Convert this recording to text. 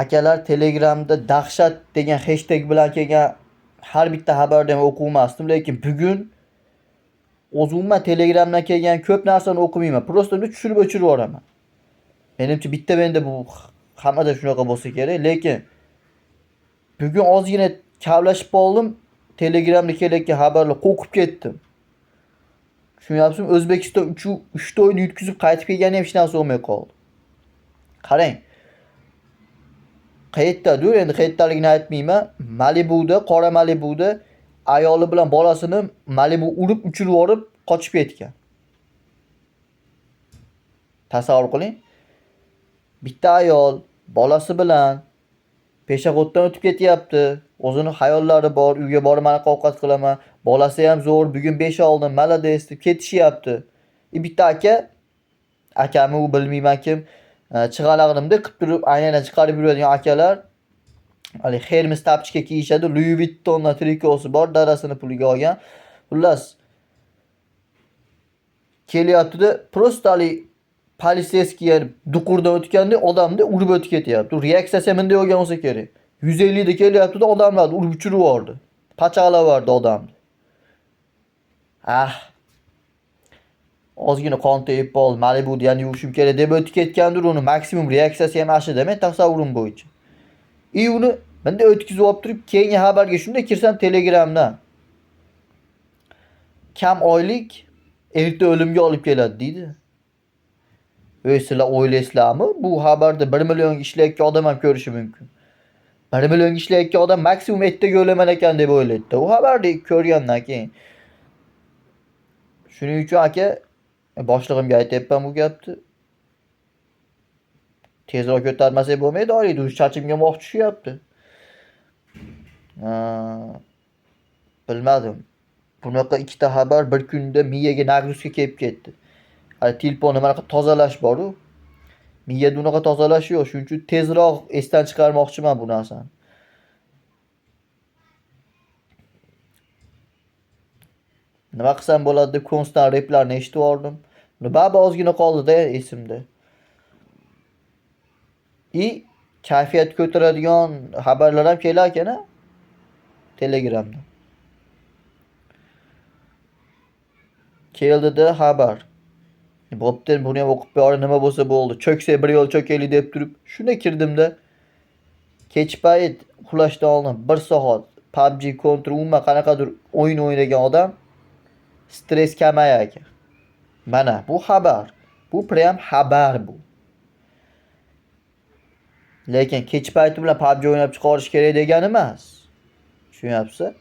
akalar Telegramda dahshat degan hashtag bilan kelgan har bitta xabarni ham o'qimasdim, lekin bugun o'zimman Telegramdan kelgan ko'p narsani o'qimayman. Prosta tushirib o'chirib yuboraman. Menimcha bitta menda bu hammada shunaqa bo'lsa kerak, lekin bugun ozgina kavlashib qoldim. Telegramda kelayotgan xabarlar qo'rqib ketdim. Tushunyapsizmi? O'zbekiston 3 ta o'yin yutkazib qaytib kelgani ham hech narsa bo'lmay qoldi. Qarang. Qayerdadir, endi qayerdaligini aytmayman. Malibuda, qora Malibuda ayoli bilan bolasini Malibu urib uchirib yuborib qochib ketgan. Tasavvur qiling. Bitta ayol bolasi bilan peshoboddan o'tib ketyapti. O'zini hayollari bor, uyga borib mana ovqat qilaman. Bolasi ham zo'r, bugun 5 oldim, malades deb ketishyapti. Bitta akami u bilmayman kim, chig'alag'imda qilib turib aynan chiqarib yuradigan akalar, hali Hermes tapchika kiyishadi, Louis Vuittondan trikosi bor, dadasini puliga olgan. Xullas kelyapti-da, prosta hali politsiyskiga duqurdan o'tganda odamni urib o'tib ketyapti. Reaksiyasi ham bunday bo'lgan bo'lsa kerak. 150 da kelyapti-da, odamlarni urib tushirib yubordi. Pachaqlab yubordi odamni. Ozgina qon to'yib qoldi. Malibu'da yana yuvishim kerak deb o'tib ketgandir, uni maksimum reaksiyasi ham ashida men tasavvurim bo'yicha. Uni bunday o'tkazib olib turib, keyingi xabarga shunday kirsam Telegramdan. Kam oylik erta o'limga olib keladi deydi. Sizlar o'ylaysizlarmi? Bu xabarda 1 million ishlayotgan odam ham ko'rishi mumkin. 1 million ishlayotgan odam maksimum ertaga o'laman ekan deb o'ylaydi. U xabarni ko'rgandan keyin. Shuning uchun aka boshlig'imga aytayapman bu gapni. Tezroq ko'tarmasak bo'lmaydi, oylik charchimga moq tushyapti. Bilmadim. Bunaqa ikkita xabar bir kunda miyaga nagruzka kelib ketdi. Hali telefonni mana tozalash bor-ku. Miyada unaqa tozalash yo'q, shuning uchun tezroq esdan chiqarmoqchiman bu narsani. Nima qilsam bo'ladi deb konstant replarni eshitib oldim. Baba ozgina qoldi-da esimda. Kayfiyat ko'taradigan xabarlar ham kelar ekan-a Telegramda. Keldida xabar. Bo'pti, buni ham o'qib qo'yar, nima bo'lsa bo'ldi. Cho'ksa bir yo'l cho'kaylik deb turib, shunda kirdimda. Kech payt uxlashdan oldin 1 soat PUBG Counter umuman qanaqadir o'yin o'ynagan odam stress kamayar ekan. Mana bu xabar. Bu prям xabar bu. Lekin kech payti bilan PUBG o'ynab chiqarish kerak degani emas. Tushunyapsiz?